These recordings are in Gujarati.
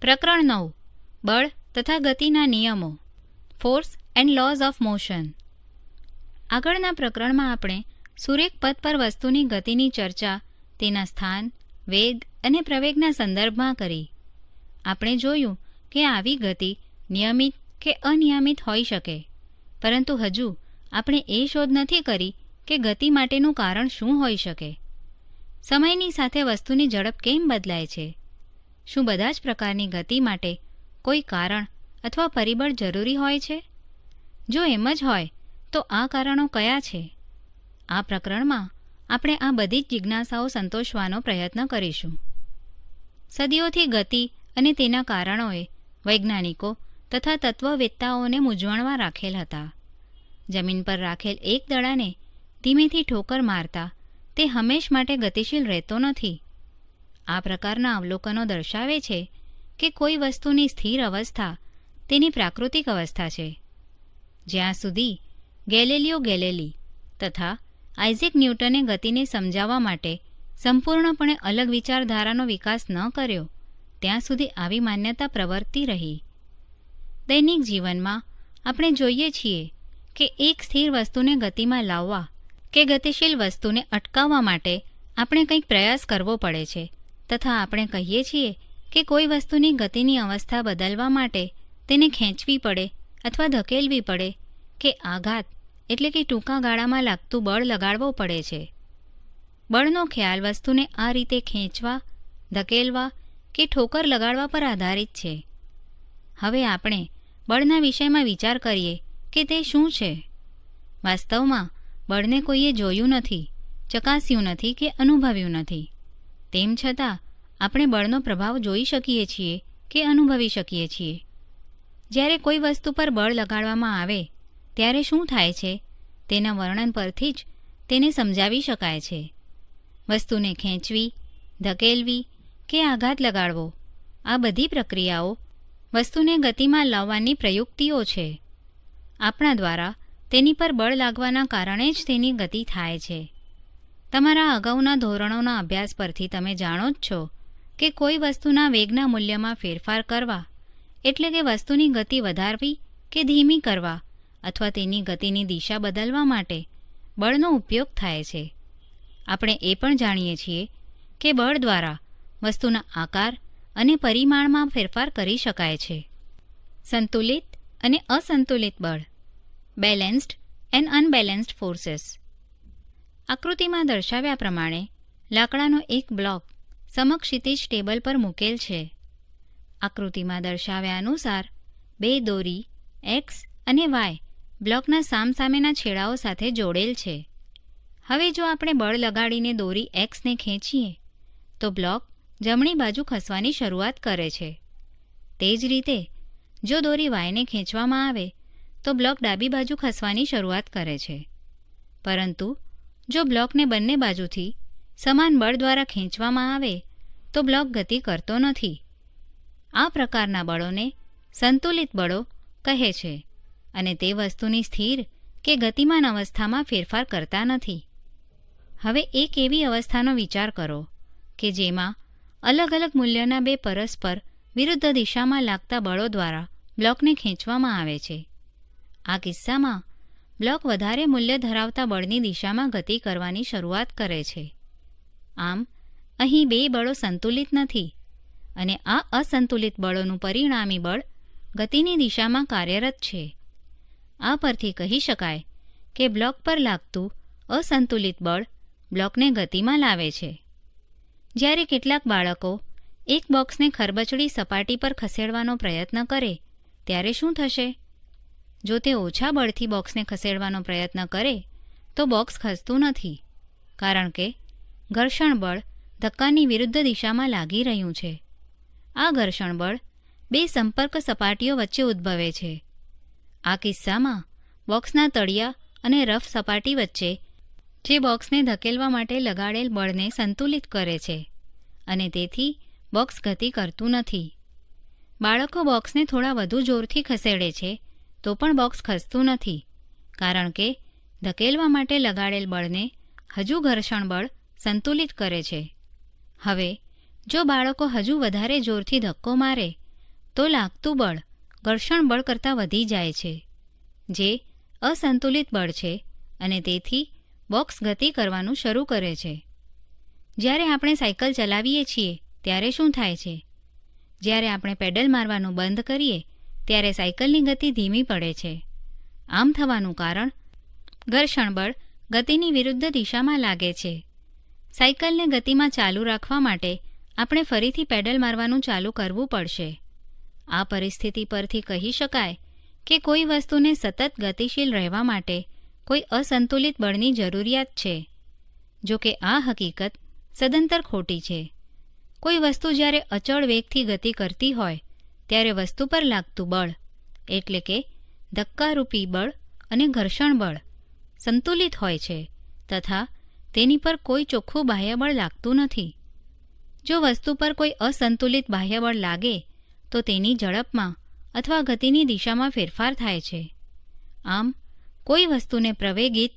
પ્રકરણ 9 બળ તથા ગતિના નિયમો force and lose of motion. આગળના પ્રકરણમાં આપણે સુરેખ પથ પર વસ્તુની ગતિની ચર્ચા તેના સ્થાન, વેગ અને પ્રવેગના સંદર્ભમાં કરી. આપણે જોયું કે આવી ગતિ નિયમિત કે અનિયમિત હોઈ શકે, પરંતુ હજુ આપણે એ શોધ નથી કરી કે ગતિ માટેનું કારણ શું હોઈ શકે. સમયની સાથે વસ્તુની ઝડપ કેમ બદલાય છે? શું બધા જ પ્રકારની ગતિ માટે કોઈ કારણ અથવા પરિબળ જરૂરી હોય છે? જો એમ જ હોય તો આ કારણો કયા છે? આ પ્રકરણમાં આપણે આ બધી જ જિજ્ઞાસાઓ સંતોષવાનો પ્રયત્ન કરીશું. સદીઓથી ગતિ અને તેના કારણોએ વૈજ્ઞાનિકો તથા તત્વવેત્તાઓને મૂંઝવણમાં રાખેલ હતા. જમીન પર રાખેલ એક દડાને ધીમેથી ઠોકર મારતા તે હંમેશ માટે ગતિશીલ રહેતો નથી. આ પ્રકારના અવલોકનો દર્શાવે છે કે કોઈ વસ્તુની સ્થિર અવસ્થા તેની પ્રાકૃતિક અવસ્થા છે. જ્યાં સુધી ગેલિલિયો ગેલિલી તથા આઇઝેક ન્યૂટને ગતિને સમજાવવા માટે સંપૂર્ણપણે અલગ વિચારધારાનો વિકાસ ન કર્યો, ત્યાં સુધી આવી માન્યતા પ્રવર્તી રહી. દૈનિક જીવનમાં આપણે જોઈએ છીએ કે એક સ્થિર વસ્તુને ગતિમાં લાવવા કે ગતિશીલ વસ્તુને અટકાવવા માટે આપણે કંઈક પ્રયાસ કરવો પડે છે, તથા આપણે કહીએ છીએ કે કોઈ વસ્તુની ગતિની અવસ્થા બદલવા માટે તેને ખેંચવી પડે અથવા ધકેલવી પડે કે આઘાત એટલે કે ટૂંકા ગાળામાં લાગતું બળ લગાડવો પડે છે. બળનો ખ્યાલ વસ્તુને આ રીતે ખેંચવા, ધકેલવા કે ઠોકર લગાડવા પર આધારિત છે. હવે આપણે બળના વિષયમાં વિચાર કરીએ કે તે શું છે. વાસ્તવમાં બળને કોઈએ જોયું નથી, ચકાસ્યું નથી કે અનુભવ્યું નથી. તેમ છતાં આપણે બળનો પ્રભાવ જોઈ શકીએ છીએ કે અનુભવી શકીએ છીએ. જ્યારે કોઈ વસ્તુ પર બળ લગાડવામાં આવે ત્યારે શું થાય છે તેના વર્ણન પરથી જ તેને સમજાવી શકાય છે. વસ્તુને ખેંચવી, ધકેલવી કે આઘાત લગાડવો, આ બધી પ્રક્રિયાઓ વસ્તુને ગતિમાં લાવવાની પ્રયુક્તિઓ છે. આપણા દ્વારા તેની પર બળ લાગવાના કારણે જ તેની ગતિ થાય છે. તમારા અગાઉના ધોરણોના અભ્યાસ પરથી તમે જાણો જ છો કે કોઈ વસ્તુના વેગના મૂલ્યમાં ફેરફાર કરવા એટલે કે વસ્તુની ગતિ વધારવી કે ધીમી કરવા અથવા તેની ગતિની દિશા બદલવા માટે બળનો ઉપયોગ થાય છે. આપણે એ પણ જાણીએ છીએ કે બળ દ્વારા વસ્તુના આકાર અને પરિમાણમાં ફેરફાર કરી શકાય છે. સંતુલિત અને અસંતુલિત બળ, બેલેન્સ્ડ એન્ડ અનબેલેન્સ્ડ ફોર્सेस. આકૃતિમાં દર્શાવ્યા પ્રમાણે લાકડાનો એક બ્લોક સમક્ષિતિજ ટેબલ પર મૂકેલ છે. આકૃતિમાં દર્શાવ્યા અનુસાર બે દોરી એક્સ અને વાય બ્લોકના સામસામેના છેડાઓ સાથે જોડેલ છે. હવે જો આપણે બળ લગાડીને દોરી એક્સને ખેંચીએ તો બ્લોક જમણી બાજુ ખસવાની શરૂઆત કરે છે. તે જ રીતે જો દોરી વાયને ખેંચવામાં આવે તો બ્લોક ડાબી બાજુ ખસવાની શરૂઆત કરે છે. પરંતુ જો બ્લોકને બંને બાજુથી સમાન બળ દ્વારા ખેંચવામાં આવે તો બ્લોક ગતિ કરતો નથી. આ પ્રકારના બળોને સંતુલિત બળો કહે છે અને તે વસ્તુની સ્થિર કે ગતિમાન અવસ્થામાં ફેરફાર કરતા નથી. હવે એક એવી અવસ્થાનો વિચાર કરો કે જેમાં અલગ અલગ મૂલ્યના બે પરસ્પર વિરુદ્ધ દિશામાં લાગતા બળો દ્વારા બ્લોકને ખેંચવામાં આવે છે. આ કિસ્સામાં બ્લોક વધારે મૂલ્ય ધરાવતા બળની દિશામાં ગતિ કરવાની શરૂઆત કરે છે. આમ અહીં બે બળો સંતુલિત નથી અને આ અસંતુલિત બળોનું પરિણામી બળ ગતિની દિશામાં કાર્યરત છે. આ પરથી કહી શકાય કે બ્લોક પર લાગતું અસંતુલિત બળ બ્લોકને ગતિમાં લાવે છે. જ્યારે કેટલાક બાળકો એક બોક્સને ખરબચડી સપાટી પર ખસેડવાનો પ્રયત્ન કરે ત્યારે શું થશે? જો તે ઓછા બળથી બોક્સને ખસેડવાનો પ્રયત્ન કરે તો બોક્સ ખસતું નથી, કારણ કે ઘર્ષણ બળ ધક્કાની વિરુદ્ધ દિશામાં લાગી રહ્યું છે. આ ઘર્ષણ બળ બે સંપર્ક સપાટીઓ વચ્ચે ઉદ્ભવે છે. આ કિસ્સામાં બોક્સના તળિયા અને રફ સપાટી વચ્ચે જે બોક્સને ધકેલવા માટે લગાડેલ બળને સંતુલિત કરે છે અને તેથી બોક્સ ગતિ કરતું નથી. બાળકો બોક્સને થોડા વધુ જોરથી ખસેડે છે તો પણ બોક્સ ખસતું નથી, કારણ કે ધકેલવા માટે લગાડેલ બળને હજુ ઘર્ષણ બળ સંતુલિત કરે છે. હવે જો બાળકો હજુ વધારે જોરથી ધક્કો મારે તો લાગતું બળ ઘર્ષણ બળ કરતાં વધી જાય છે, જે અસંતુલિત બળ છે અને તેથી બોક્સ ગતિ કરવાનું શરૂ કરે છે. જ્યારે આપણે સાયકલ ચલાવીએ છીએ ત્યારે શું થાય છે? જ્યારે આપણે પેડલ મારવાનું બંધ કરીએ ત્યારે સાયકલની ગતિ ધીમી પડે છે. આમ થવાનું કારણ ઘર્ષણ બળ ગતિની વિરુદ્ધ દિશામાં લાગે છે. સાયકલને ગતિમાં ચાલુ રાખવા માટે આપણે ફરીથી પેડલ મારવાનું ચાલુ કરવું પડશે. આ પરિસ્થિતિ પરથી કહી શકાય કે કોઈ વસ્તુને સતત ગતિશીલ રહેવા માટે કોઈ અસંતુલિત બળની જરૂરિયાત છે. જો કે આ હકીકત સદંતર ખોટી છે. કોઈ વસ્તુ જ્યારે અચળ વેગથી ગતિ કરતી હોય ત્યારે વસ્તુ પર લાગતું બળ એટલે કે ધક્કારૂપી બળ અને ઘર્ષણ બળ સંતુલિત હોય છે તથા તેની પર કોઈ ચોખ્ખું બાહ્યબળ લાગતું નથી. જો વસ્તુ પર કોઈ અસંતુલિત બાહ્યબળ લાગે તો તેની ઝડપમાં અથવા ગતિની દિશામાં ફેરફાર થાય છે. આમ કોઈ વસ્તુને પ્રવેગિત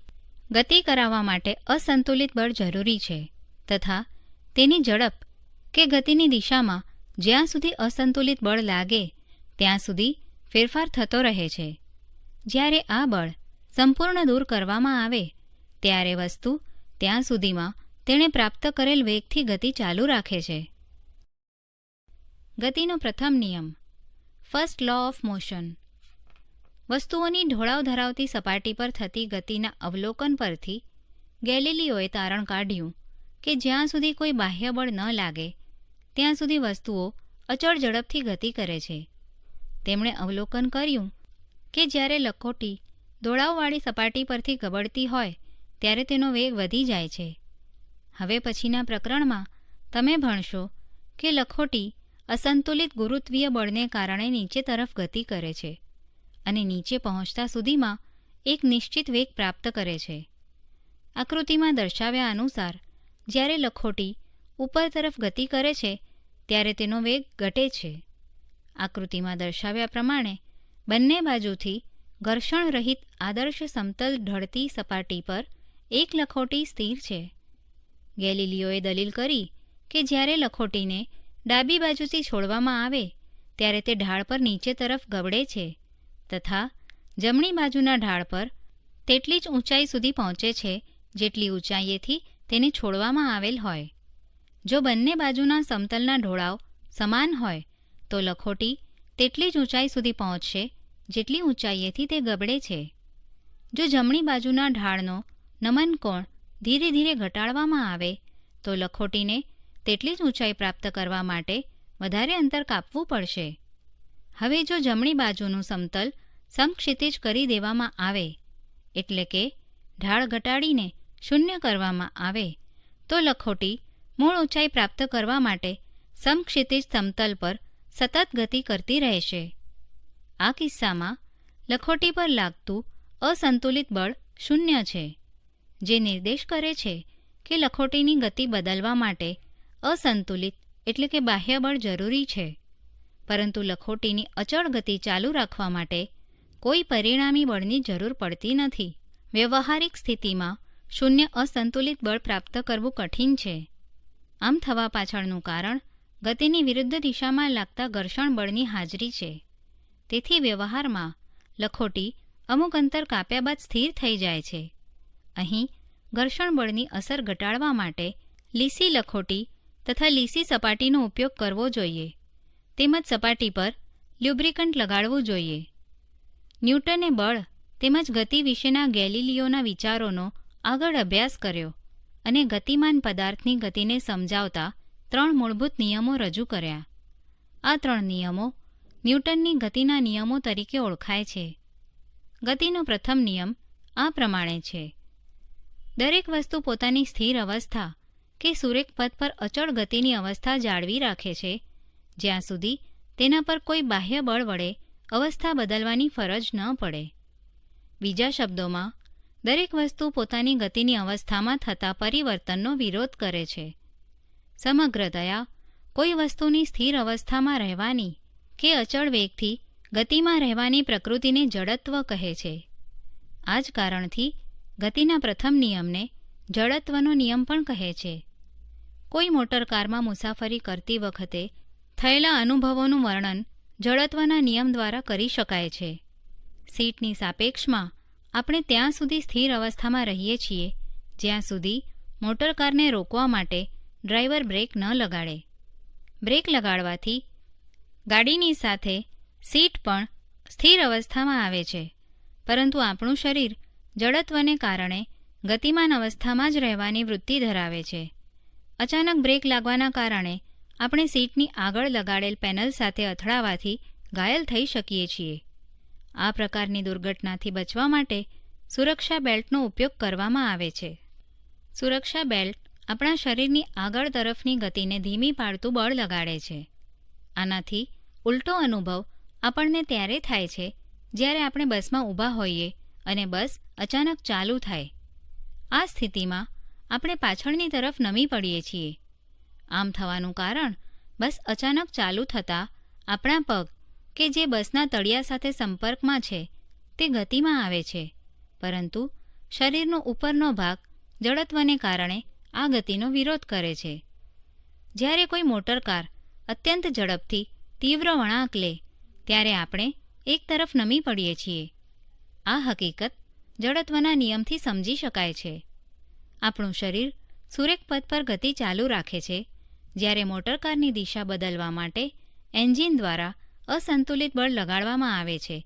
ગતિ કરાવવા માટે અસંતુલિત બળ જરૂરી છે તથા તેની ઝડપ કે ગતિની દિશામાં જ્યાં સુધી અસંતુલિત બળ લાગે ત્યાં સુધી ફેરફાર થતો રહે છે. જ્યારે આ બળ સંપૂર્ણ દૂર કરવામાં આવે ત્યારે વસ્તુ ત્યાં સુધીમાં તેણે પ્રાપ્ત કરેલ વેગથી ગતિ ચાલુ રાખે છે. ગતિનો પ્રથમ નિયમ, ફર્સ્ટ લો ઓફ મોશન. વસ્તુઓની ઢોળાવ ધરાવતી સપાટી પર થતી ગતિના અવલોકન પરથી ગેલિલીઓએ તારણ કાઢ્યું કે જ્યાં સુધી કોઈ બાહ્ય બળ ન લાગે ત્યાં સુધી વસ્તુઓ અચળ ઝડપથી ગતિ કરે છે. તેમણે અવલોકન કર્યું કે જ્યારે લખોટી ઢોળાવવાળી સપાટી પરથી ગબડતી હોય ત્યારે તેનો વેગ વધી જાય છે. હવે પછીના પ્રકરણમાં તમે ભણશો કે લખોટી અસંતુલિત ગુરુત્વીય બળને કારણે નીચે તરફ ગતિ કરે છે અને નીચે પહોંચતા સુધીમાં એક નિશ્ચિત વેગ પ્રાપ્ત કરે છે. આકૃતિમાં દર્શાવ્યા અનુસાર જ્યારે લખોટી ઉપર તરફ ગતિ કરે છે ત્યારે તેનો વેગ ઘટે છે. આકૃતિમાં દર્શાવ્યા પ્રમાણે બંને બાજુથી ઘર્ષણ રહિત આદર્શ સમતલ ઢળતી સપાટી પર એક લખોટી સ્થિર છે. ગેલિલીઓએ દલીલ કરી કે જ્યારે લખોટીને ડાબી બાજુથી છોડવામાં આવે ત્યારે તે ઢાળ પર નીચે તરફ ગબડે છે તથા જમણી બાજુના ઢાળ પર તેટલી જ ઊંચાઈ સુધી પહોંચે છે જેટલી ઊંચાઈએથી તેને છોડવામાં આવેલ હોય. જો બંને બાજુના સમતલના ઢોળાવ સમાન હોય તો લખોટી તેટલી જ ઊંચાઈ સુધી પહોંચશે જેટલી ઊંચાઈએથી તે ગબડે છે. જો જમણી બાજુના ઢાળનો નમન કોણ ધીરે ધીરે ઘટાડવામાં આવે તો લખોટીને તેટલી જ ઊંચાઈ પ્રાપ્ત કરવા માટે વધારે અંતર કાપવું પડશે. હવે જો જમણી બાજુનું સમતલ સમક્ષિતિજ કરી દેવામાં આવે એટલે કે ઢાળ ઘટાડીને શૂન્ય કરવામાં આવે તો લખોટી મૂળ ઊંચાઈ પ્રાપ્ત કરવા માટે સમક્ષિતિજ સમતલ પર સતત ગતિ કરતી રહેશે. આ કિસ્સામાં લખોટી પર લાગતું અસંતુલિત બળ શૂન્ય છે, જે નિર્દેશ કરે છે કે લખોટીની ગતિ બદલવા માટે અસંતુલિત એટલે કે બાહ્ય બળ જરૂરી છે, પરંતુ લખોટીની અચળ ગતિ ચાલુ રાખવા માટે કોઈ પરિણામી બળની જરૂર પડતી નથી. વ્યવહારિક સ્થિતિમાં શૂન્ય અસંતુલિત બળ પ્રાપ્ત કરવું કઠિન છે. આમ થવા પાછળનું કારણ ગતિની વિરુદ્ધ દિશામાં લાગતા ઘર્ષણ બળની હાજરી છે. તેથી વ્યવહારમાં લખોટી અમુક અંતર કાપ્યા બાદ સ્થિર થઈ જાય છે. અહીં ઘર્ષણ બળની અસર ઘટાડવા માટે લીસી લખોટી તથા લીસી સપાટીનો ઉપયોગ કરવો જોઈએ, તેમજ સપાટી પર લ્યુબ્રિકન્ટ લગાડવું જોઈએ. ન્યૂટને બળ તેમજ ગતિ વિશેના ગેલિલીઓના વિચારોનો આગળ અભ્યાસ કર્યો અને ગતિમાન પદાર્થની ગતિને સમજાવતા 3 મૂળભૂત નિયમો રજૂ કર્યા. આ 3 નિયમો ન્યૂટનની ગતિના નિયમો તરીકે ઓળખાય છે. ગતિનો પ્રથમ નિયમ આ પ્રમાણે છે: દરેક વસ્તુ પોતાની સ્થિર અવસ્થા કે સુરેખ પથ પર અચળ ગતિની અવસ્થા જાળવી રાખે છે જ્યાં સુધી તેના પર કોઈ બાહ્ય બળ વડે અવસ્થા બદલવાની ફરજ ન પડે. બીજા શબ્દોમાં, દરેક વસ્તુ પોતાની ગતિની અવસ્થામાં થતા પરિવર્તનનો વિરોધ કરે છે. સમગ્રતયા કોઈ વસ્તુની સ્થિર અવસ્થામાં રહેવાની કે અચળ વેગથી ગતિમાં રહેવાની પ્રકૃતિને જડત્વ કહે છે. આ જ કારણથી ગતિના પ્રથમ નિયમને જડત્વનો નિયમ પણ કહે છે. કોઈ મોટરકારમાં મુસાફરી કરતી વખતે થયેલા અનુભવોનું વર્ણન જડત્વના નિયમ દ્વારા કરી શકાય છે. સીટની સાપેક્ષમાં આપણે ત્યાં સુધી સ્થિર અવસ્થામાં રહીએ છીએ જ્યાં સુધી મોટરકારને રોકવા માટે ડ્રાઈવર બ્રેક ન લગાડે. બ્રેક લગાડવાથી ગાડીની સાથે સીટ પણ સ્થિર અવસ્થામાં આવે છે, પરંતુ આપણું શરીર જડત્વને કારણે ગતિમાન અવસ્થામાં જ રહેવાની વૃત્તિ ધરાવે છે. અચાનક બ્રેક લાગવાના કારણે આપણે સીટની આગળ લગાડેલ પેનલ સાથે અથડાવાથી ઘાયલ થઈ શકીએ છીએ. આ પ્રકારની દુર્ઘટનાથી બચવા માટે સુરક્ષા બેલ્ટનો ઉપયોગ કરવામાં આવે છે. સુરક્ષા બેલ્ટ આપણા શરીરની આગળ તરફની ગતિને ધીમી પાડતું બળ લગાડે છે. આનાથી ઉલટો અનુભવ આપણને ત્યારે થાય છે જ્યારે આપણે બસમાં ઊભા હોઈએ અને બસ અચાનક ચાલુ થાય. આ સ્થિતિમાં આપણે પાછળની તરફ નમી પડીએ છીએ. આમ થવાનું કારણ બસ અચાનક ચાલુ થતાં આપણા પગ કે જે બસના તળિયા સાથે સંપર્કમાં છે તે ગતિમાં આવે છે, પરંતુ શરીરનો ઉપરનો ભાગ જડત્વને કારણે આ ગતિનો વિરોધ કરે છે. જ્યારે કોઈ મોટરકાર અત્યંત ઝડપથી તીવ્ર વળાંક લે ત્યારે આપણે એક તરફ નમી પડીએ છીએ. આ હકીકત જડત્વના નિયમથી સમજી શકાય છે. આપણું શરીર સુરેખ પથ પર ગતિ ચાલુ રાખે છે જ્યારે મોટરકારની દિશા બદલવા માટે એન્જિન દ્વારા અસંતુલિત બળ લગાડવામાં આવે છે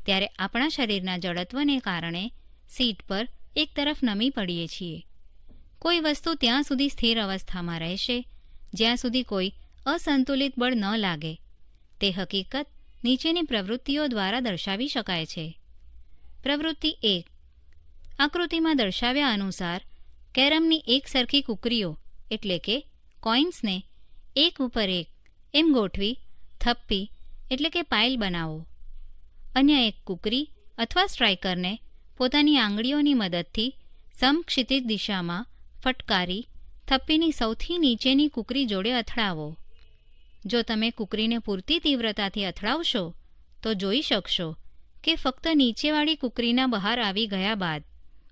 ત્યારે આપણા શરીરના જડત્વને કારણે સીટ પર એક તરફ નમી પડીએ છીએ. કોઈ વસ્તુ ત્યાં સુધી સ્થિર અવસ્થામાં રહેશે જ્યાં સુધી કોઈ અસંતુલિત બળ ન લાગે. તે હકીકત નીચેની પ્રવૃત્તિઓ દ્વારા દર્શાવી શકાય છે. પ્રવૃત્તિ 1. આકૃતિમાં દર્શાવ્યા અનુસાર કેરમની એક સરખી કુકરીઓ એટલે કે કોઇન્સને એક ઉપર એક એમ ગોઠવી થપ્પી એટલે કે પાઇલ બનાવો. અન્ય એક કુકરી અથવા સ્ટ્રાઇકરને પોતાની આંગળીઓની મદદથી સમક્ષિતિજ દિશામાં ફટકારી થપ્પીની સૌથી નીચેની કુકરી જોડે અથડાવો. જો તમે કુકરીને પૂરતી તીવ્રતાથી અથડાવશો તો જોઈ શકશો કે ફક્ત નીચેવાળી કુકરીના બહાર આવી ગયા બાદ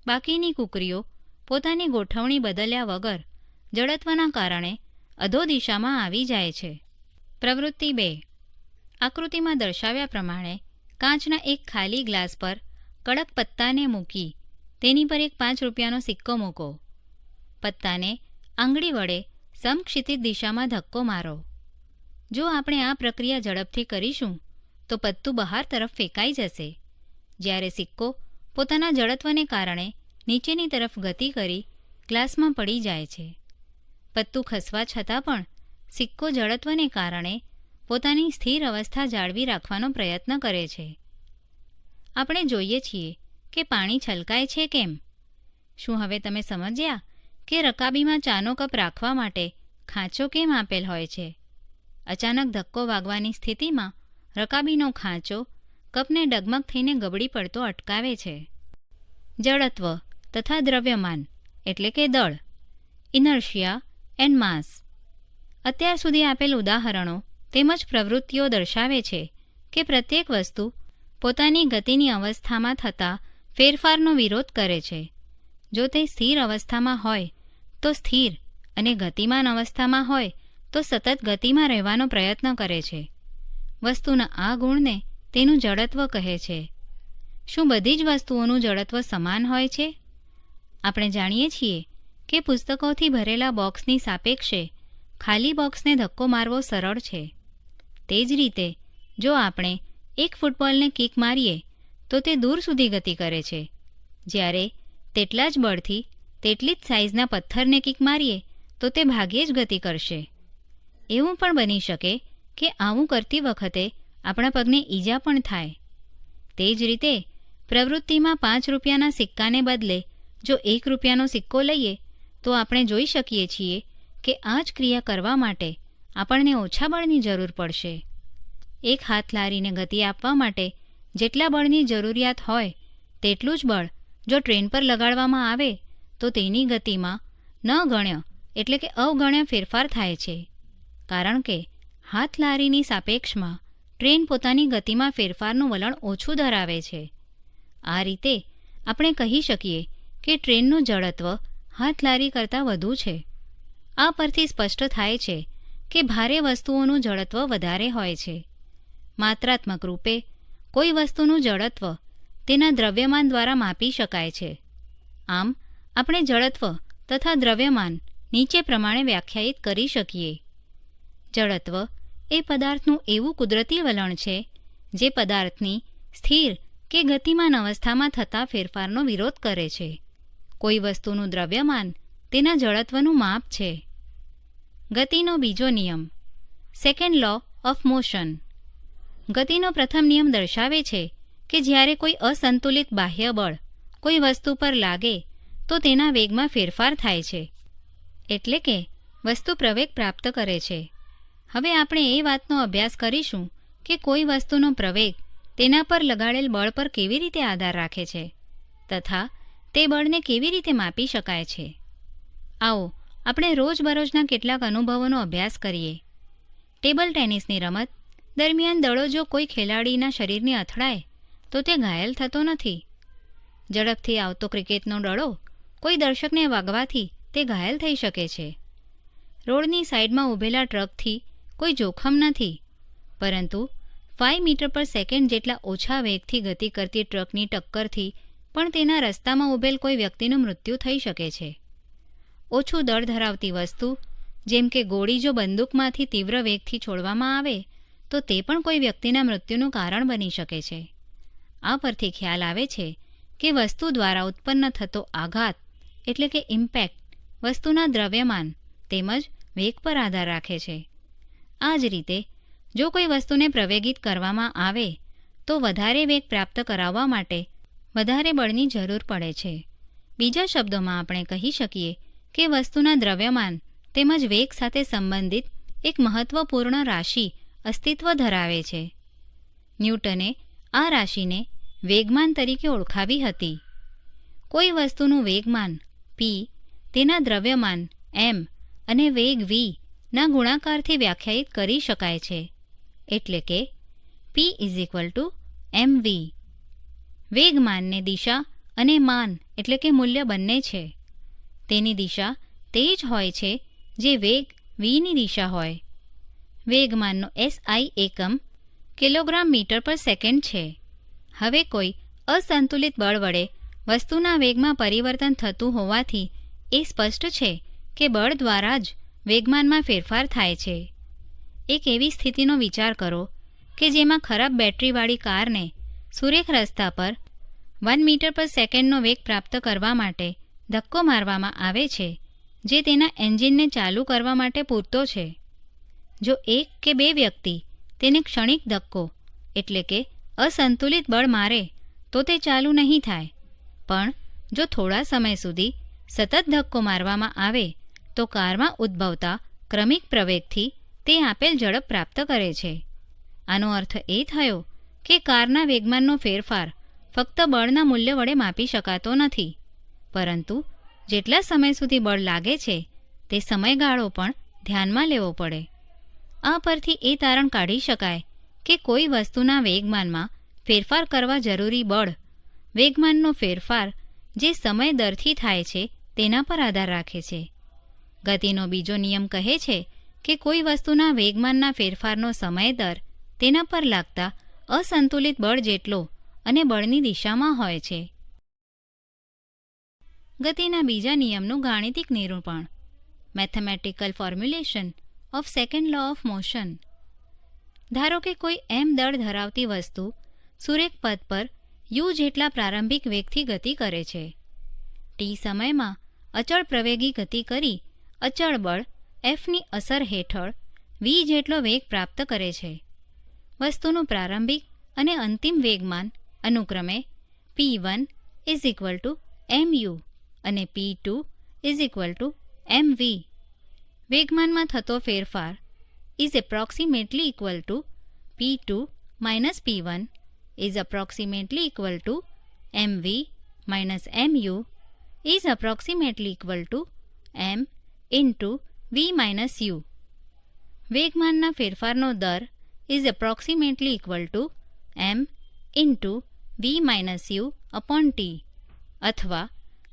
બાકીની કુકરીઓ પોતાની ગોઠવણી બદલ્યા વગર જડત્વના કારણે અધો દિશામાં આવી જાય છે. પ્રવૃત્તિ 2. આકૃતિમાં દર્શાવ્યા પ્રમાણે કાચના એક ખાલી ગ્લાસ પર કડક પત્તાને મૂકી તેની પર એક 5 રૂપિયાનો સિક્કો મૂકો. પત્તાને આંગળી વડે સમક્ષિતિજ દિશામાં ધક્કો મારો. જો આપણે આ પ્રક્રિયા ઝડપથી કરીશું તો પત્તું બહાર તરફ ફેંકાઈ જશે, જ્યારે સિક્કો પોતાના જડત્વને કારણે નીચેની તરફ ગતિ કરી ગ્લાસમાં પડી જાય છે. પત્તું ખસવા છતાં પણ સિક્કો જડત્વને કારણે પોતાની સ્થિર અવસ્થા જાળવી રાખવાનો પ્રયત્ન કરે છે. આપણે જોઈએ છીએ કે પાણી છલકાય છે કેમ. શું હવે તમે સમજ્યા કે રકાબીમાં ચાનો કપ રાખવા માટે ખાંચો કેમ આપેલ હોય છે? અચાનક ધક્કો વાગવાની સ્થિતિમાં રકાબીનો ખાંચો કપને ડગમગ થઈને ગબડી પડતો અટકાવે છે. જડત્વ તથા દ્રવ્યમાન એટલે કે દળ, ઇનર્શિયા એન્ડ માસ. અત્યાર સુધી આપેલ ઉદાહરણો તેમજ પ્રવૃત્તિઓ દર્શાવે છે કે પ્રત્યેક વસ્તુ પોતાની ગતિની અવસ્થામાં થતા ફેરફારનો વિરોધ કરે છે. જો તે સ્થિર અવસ્થામાં હોય તો સ્થિર અને ગતિમાન અવસ્થામાં હોય તો સતત ગતિમાં રહેવાનો પ્રયત્ન કરે છે. વસ્તુના આ ગુણને તેનું જડત્વ કહે છે. શું બધી જ વસ્તુઓનું જડત્વ સમાન હોય છે? આપણે જાણીએ છીએ કે પુસ્તકોથી ભરેલા બોક્સની સાપેક્ષે ખાલી બોક્સને ધક્કો મારવો સરળ છે. તે જ રીતે જો આપણે એક ફૂટબોલને કિક મારીએ તો તે દૂર સુધી ગતિ કરે છે, જ્યારે તેટલા જ બળથી તેટલી જ સાઇઝના પથ્થરને કિક મારીએ તો તે ભાગ્યે જ ગતિ કરશે. એવું પણ બની શકે કે આવું કરતી વખતે આપણા પગને ઈજા પણ થાય. તે જ રીતે પ્રવૃત્તિમાં 5 રૂપિયાના સિક્કાને બદલે જો 1 રૂપિયાનો સિક્કો લઈએ તો આપણે જોઈ શકીએ છીએ કે આ જ ક્રિયા કરવા માટે આપણને ઓછા બળની જરૂર પડશે. એક હાથ લારીને ગતિ આપવા માટે જેટલા બળની જરૂરિયાત હોય તેટલું જ બળ જો ટ્રેન પર લગાડવામાં આવે તો તેની ગતિમાં નગણ્ય એટલે કે અવગણ્ય ફેરફાર થાય છે, કારણ કે હાથ લારીની સાપેક્ષમાં ટ્રેન પોતાની ગતિમાં ફેરફારનું વલણ ઓછું ધરાવે છે. આ રીતે આપણે કહી શકીએ કે ટ્રેનનું જડત્વ હાથ લારી કરતાં વધુ છે. આ પરથી સ્પષ્ટ થાય છે કે ભારે વસ્તુઓનું જડત્વ વધારે હોય છે. માત્રાત્મક રૂપે કોઈ વસ્તુનું જડત્વ તેના દ્રવ્યમાન દ્વારા માપી શકાય છે. આમ આપણે જડત્વ તથા દ્રવ્યમાન નીચે પ્રમાણે વ્યાખ્યાયિત કરી શકીએ. જડત્વ એ પદાર્થનું એવું કુદરતી વલણ છે જે પદાર્થની સ્થિર કે ગતિમાન અવસ્થામાં થતા ફેરફારનો વિરોધ કરે છે. કોઈ વસ્તુનું દ્રવ્યમાન તેના જડત્વનું માપ છે. ગતિનો બીજો નિયમ, સેકન્ડ લો ઓફ મોશન. ગતિનો પ્રથમ નિયમ દર્શાવે છે કે જ્યારે કોઈ અસંતુલિત બાહ્ય બળ કોઈ વસ્તુ પર લાગે તો તેના વેગમાં ફેરફાર થાય છે, એટલે કે વસ્તુ પ્રવેગ પ્રાપ્ત કરે છે. હવે આપણે એ વાતનો અભ્યાસ કરીશું કે કોઈ વસ્તુનો પ્રવેગ તેના પર લગાડેલ બળ પર કેવી રીતે આધાર રાખે છે તથા તે બળને કેવી રીતે માપી શકાય છે. આવો આપણે રોજબરોજના કેટલાક અનુભવોનો અભ્યાસ કરીએ. ટેબલ ટેનિસની રમત દરમિયાન દડો જો કોઈ ખેલાડીના શરીરને અથડાય તો તે ઘાયલ થતો નથી. ઝડપથી આવતો ક્રિકેટનો દડો કોઈ દર્શકને વાગવાથી તે ઘાયલ થઈ શકે છે. રોડની સાઈડમાં ઊભેલા ટ્રકથી કોઈ જોખમ નથી, પરંતુ 5 મીટર પર સેકન્ડ જેટલા ઓછા વેગથી ગતિ કરતી ટ્રકની ટક્કરથી પણ તેના રસ્તામાં ઊભેલ કોઈ વ્યક્તિનું મૃત્યુ થઈ શકે છે. ઓછું દળ ધરાવતી વસ્તુ જેમ કે ગોળી જો બંદૂકમાંથી તીવ્ર વેગથી છોડવામાં આવે તો તે પણ કોઈ વ્યક્તિના મૃત્યુનું કારણ બની શકે છે. આ પરથી ખ્યાલ આવે છે કે વસ્તુ દ્વારા ઉત્પન્ન થતો આઘાત એટલે કે ઇમ્પેક્ટ વસ્તુના દ્રવ્યમાન તેમજ વેગ પર આધાર રાખે છે. આ જ રીતે જો કોઈ વસ્તુને પ્રવેગિત કરવામાં આવે તો વધારે વેગ પ્રાપ્ત કરાવવા માટે વધારે બળની જરૂર પડે છે. બીજા શબ્દોમાં આપણે કહી શકીએ કે વસ્તુના દ્રવ્યમાન તેમજ વેગ સાથે સંબંધિત એક મહત્વપૂર્ણ રાશિ અસ્તિત્વ ધરાવે છે. ન્યૂટને આ રાશિને વેગમાન તરીકે ઓળખાવી હતી. કોઈ વસ્તુનું વેગમાન p તેના દ્રવ્યમાન m અને વેગ v ના ગુણાકારથી વ્યાખ્યાયિત કરી શકાય છે, એટલે કે p = mv. વેગમાનને દિશા અને માન એટલે કે મૂલ્ય બંને છે. તેની દિશા તે જ હોય છે જે વેગ vની દિશા હોય. વેગમાનનો SI એકમ કિલોગ્રામ મીટર પર સેકન્ડ છે. હવે કોઈ અસંતુલિત બળ વડે વસ્તુના વેગમાં પરિવર્તન થતું હોવાથી એ સ્પષ્ટ છે કે બળ દ્વારા જ વેગમાનમાં ફેરફાર થાય છે. એક એવી સ્થિતિનો વિચાર કરો કે જેમાં ખરાબ બેટરીવાળી કારને સુરેખ રસ્તા પર 1 મીટર પર સેકન્ડનો વેગ પ્રાપ્ત કરવા માટે ધક્કો મારવામાં આવે છે, જે તેના એન્જિનને ચાલુ કરવા માટે પૂરતો છે. જો એક કે બે વ્યક્તિ તેને ક્ષણિક ધક્કો એટલે કે અસંતુલિત બળ મારે તો તે ચાલુ નહીં થાય, પણ જો થોડા સમય સુધી સતત ધક્કો મારવામાં આવે તો કારમાં ઉદ્ભવતા ક્રમિક પ્રવેગથી તે આપેલ ઝડપ પ્રાપ્ત કરે છે. આનો અર્થ એ થયો કે કારના વેગમાનનો ફેરફાર ફક્ત બળના મૂલ્ય વડે માપી શકાતો નથી, પરંતુ જેટલા સમય સુધી બળ લાગે છે તે સમયગાળો પણ ધ્યાનમાં લેવો પડે. આ પરથી એ તારણ કાઢી શકાય કે કોઈ વસ્તુના વેગમાનમાં ફેરફાર કરવા જરૂરી બળ વેગમાનનો ફેરફાર જે સમય દરથી થાય છે તેના પર આધાર રાખે છે. ગતિનો બીજો નિયમ કહે છે કે કોઈ વસ્તુના વેગમાનના ફેરફારનો સમય દર તેના પર લાગતા અસંતુલિત બળ જેટલો અને બળની દિશામાં હોય છે. ગતિના બીજા નિયમનું ગાણિતિક નિરૂપણ, mathematical formulation of second law of motion. ધારો કે કોઈ m દળ ધરાવતી વસ્તુ સુરેખ પથ પર u જેટલા પ્રારંભિક વેગથી ગતિ કરે છે. t સમયમાં અચળ પ્રવેગી ગતિ કરી અચળ બળ Fની અસર હેઠળ v જેટલો વેગ પ્રાપ્ત કરે છે. વસ્તુનું પ્રારંભિક અને અંતિમ વેગમાન અનુક્રમે p1 = mu અને p2 = mv. વેગમાનમાં થતો ફેરફાર is approximately equal to p2 minus p1 is approximately equal to mv minus mu is approximately equal to m into v minus u. વેગમાનના ફેરફારનો દર is approximately equal to m into v minus u upon t, અથવા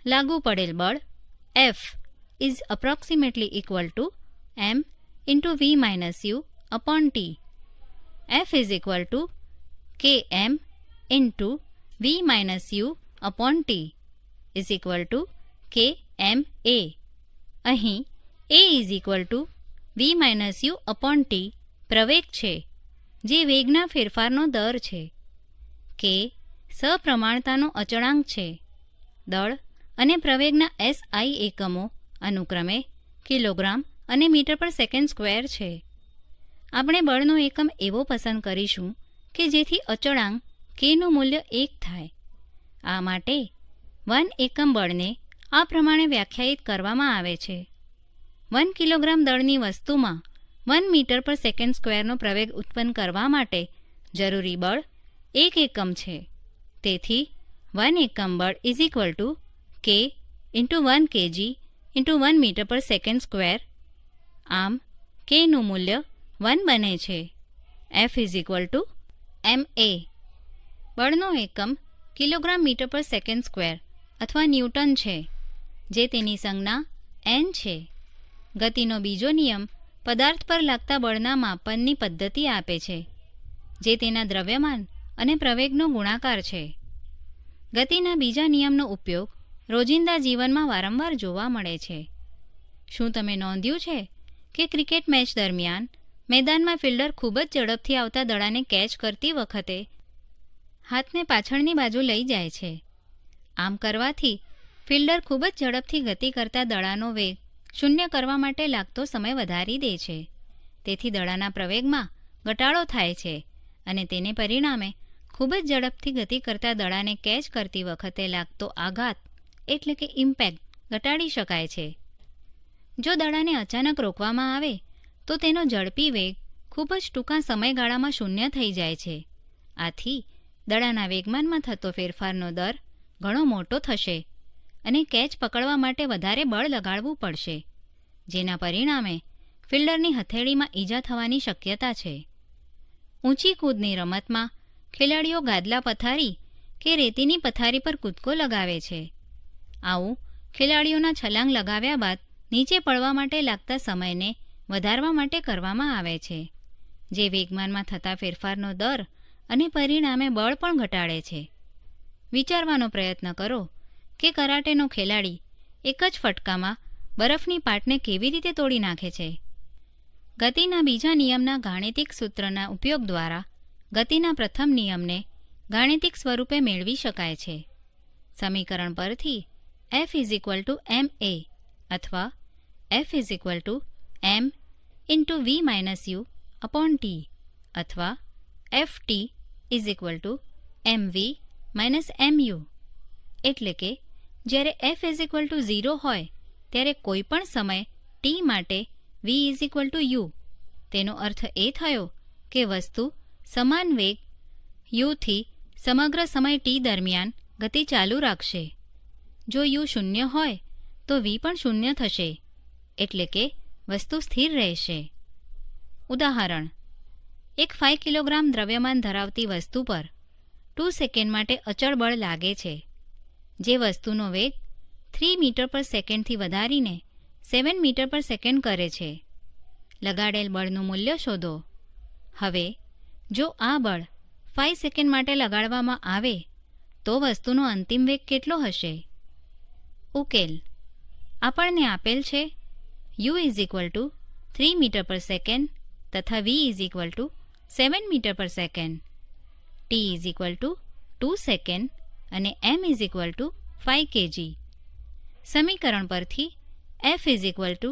લાગુ પડેલ બળ F is approximately equal to m into v minus u upon t. F is equal to K M into V minus U upon T is equal to K M A. અહીં A is equal to V minus U upon T પ્રવેગ છે, જે વેગના ફેરફારનો દર છે. કે સપ્રમાણતાનો અચળાંક છે. દળ અને પ્રવેગના SI એકમો અનુક્રમે કિલોગ્રામ અને મીટર પર સેકન્ડ સ્ક્વેર છે. આપણે બળનો એકમ એવો પસંદ કરીશું કે જેથી અચળાંક Kનું મૂલ્ય 1 થાય. આ માટે 1 એકમ બળને આ પ્રમાણે વ્યાખ્યાયિત કરવામાં આવે છે. 1 કિલોગ્રામ દળની વસ્તુમાં 1 મીટર પર સેકન્ડ સ્ક્વેરનો પ્રવેગ ઉત્પન્ન કરવા માટે જરૂરી બળ 1 એકમ છે. તેથી 1 એકમ બળ is equal to K into 1 kg into 1 metre per second square. આમ Kનું મૂલ્ય 1 બને છે. F is equal to MA. બળનો એકમ kilogram metre per second square અથવા ન્યૂટન છે, જે તેની સંજ્ઞા N છે. ગતિનો બીજો નિયમ પદાર્થ પર લાગતા બળના માપનની પદ્ધતિ આપે છે, જે તેના દ્રવ્યમાન અને પ્રવેગનો ગુણાકાર છે. ગતિના બીજા નિયમનો ઉપયોગ રોજિંદા જીવનમાં વારંવાર જોવા મળે છે. શું તમે નોંધ્યું છે કે ક્રિકેટ મેચ દરમિયાન મેદાનમાં ફિલ્ડર ખૂબ જ ઝડપથી આવતા દડાને કેચ કરતી વખતે હાથને પાછળની બાજુ લઈ જાય છે? આમ કરવાથી ફિલ્ડર ખૂબ જ ઝડપથી ગતિ કરતા દડાનો વેગ શૂન્ય કરવા માટે લાગતો સમય વધારી દે છે. તેથી દડાના પ્રવેગમાં ઘટાડો થાય છે અને તેને પરિણામે ખૂબ જ ઝડપથી ગતિ કરતા દડાને કેચ કરતી વખતે લાગતો આઘાત એટલે કે ઇમ્પેક્ટ ઘટાડી શકાય છે. જો દડાને અચાનક રોકવામાં આવે તો તેનો ઝડપી વેગ ખૂબ જ ટૂંકા સમયગાળામાં શૂન્ય થઈ જાય છે. આથી દડાના વેગમાનમાં થતો ફેરફારનો દર ઘણો મોટો થશે અને કેચ પકડવા માટે વધારે બળ લગાડવું પડશે, જેના પરિણામે ફિલ્ડરની હથેળીમાં ઈજા થવાની શક્યતા છે. ઊંચી કૂદની રમતમાં ખેલાડીઓ ગાદલા પથારી કે રેતીની પથારી પર કૂદકો લગાવે છે. આવું ખેલાડીઓના છલાંગ લગાવ્યા બાદ નીચે પડવા માટે લાગતા સમયને વધારવા માટે કરવામાં આવે છે, જે વેગમાનમાં થતા ફેરફારનો દર અને પરિણામે બળ પણ ઘટાડે છે. વિચારવાનો પ્રયત્ન કરો કે કરાટેનો ખેલાડી એક જ ફટકામાં બરફની પાટને કેવી રીતે તોડી નાખે છે. ગતિના બીજા નિયમના ગાણિતિક સૂત્રના ઉપયોગ દ્વારા ગતિના પ્રથમ નિયમને ગાણિતિક સ્વરૂપે મેળવી શકાય છે. સમીકરણ પરથી F is equal to MA અથવા F is equal to M into V minus U upon T અથવા FT is equal two MV minus MU. એટલે કે જ્યારે F ઇઝ ઇક્વલ ટુ 0 હોય ત્યારે કોઈ પણ સમય t માટે V is equal two U. તેનો અર્થ એ થયો કે વસ્તુ સમાન વેગ u થી સમગ્ર સમય t દરમિયાન ગતિ ચાલુ રાખશે. જો u શૂન્ય હોય તો v પણ શૂન્ય થશે, એટલે કે વસ્તુ સ્થિર રહેશે. ઉદાહરણ: એક 5 કિલોગ્રામ દ્રવ્યમાન ધરાવતી વસ્તુ પર 2 સેકન્ડ માટે અચળ બળ લાગે છે, જે વસ્તુનો વેગ 3 મીટર પર સેકન્ડથી વધારીને 7 મીટર પર સેકન્ડ કરે છે. લગાડેલ બળનું મૂલ્ય શોધો. હવે જો આ બળ 5 સેકન્ડ માટે લગાડવામાં આવે તો વસ્તુનો અંતિમ વેગ કેટલો હશે? ઉકેલ: આપણને આપેલ છે u is equal to 3 metre per second તથા v is equal to 7 metre per second, t is equal to 2 second અને m is equal to 5 kg. સમીકરણ પરથી F is equal to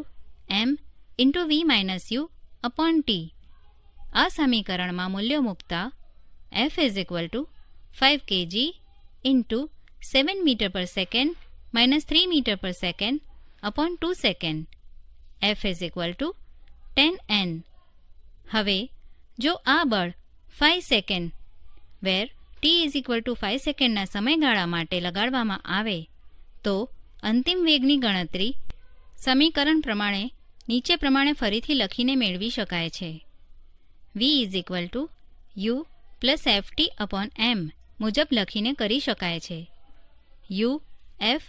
m into v minus U upon T. આ સમીકરણમાં મૂલ્યો મૂકતા F is equal to 5 kg into 7 metre per second minus 3 metre per second upon 2 second. F is equal to 10 N. હવે જો આ બળ 5 second where t is equal to 5 સેકન્ડના સમયગાળા માટે લગાડવામાં આવે તો અંતિમ વેગની ગણતરી સમીકરણ પ્રમાણે નીચે પ્રમાણે ફરીથી લખીને મેળવી શકાય છે. v is equal two u plus ft upon m મુજબ લખીને કરી શકાય છે. u, f,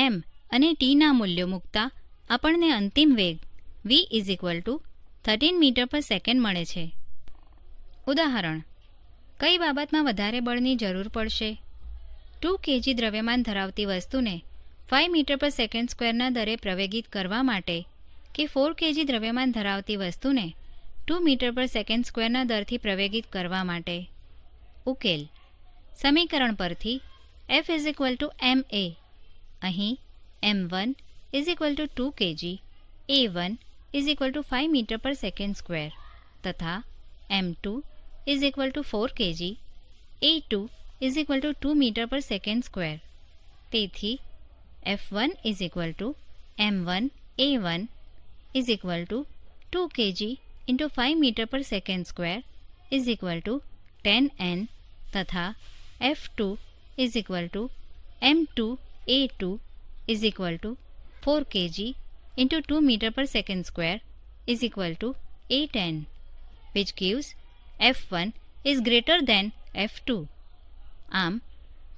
m અને t ના મૂલ્યો મૂકતા આપણને અંતિમ વેગ v is equal to 13 metre per second મળે છે. ઉદાહરણ: કઈ બાબતમાં વધારે બળની જરૂર પડશે? 2 kg દ્રવ્યમાન ધરાવતી વસ્તુને 5 મીટર પર સેકન્ડ સ્ક્વેરના દરે પ્રવેગિત કરવા માટે કે 4 kg દ્રવ્યમાન ધરાવતી વસ્તુને 2 મીટર પર સેકન્ડ સ્ક્વેરના દરથી પ્રવેગિત કરવા માટે. ઉકેલ: સમીકરણ પરથી F ma. અહીં m1 2 kg, a1 5 metre per second square તથા m2 4 kg, a2 2 metre per second square. તેથી F1 m1 a1 2 kg × 5 metre per second square 10 n તથા F2 m2 a2 4 kg × 2 metre per second square 8 n, which gives F1 is greater than F2. આમ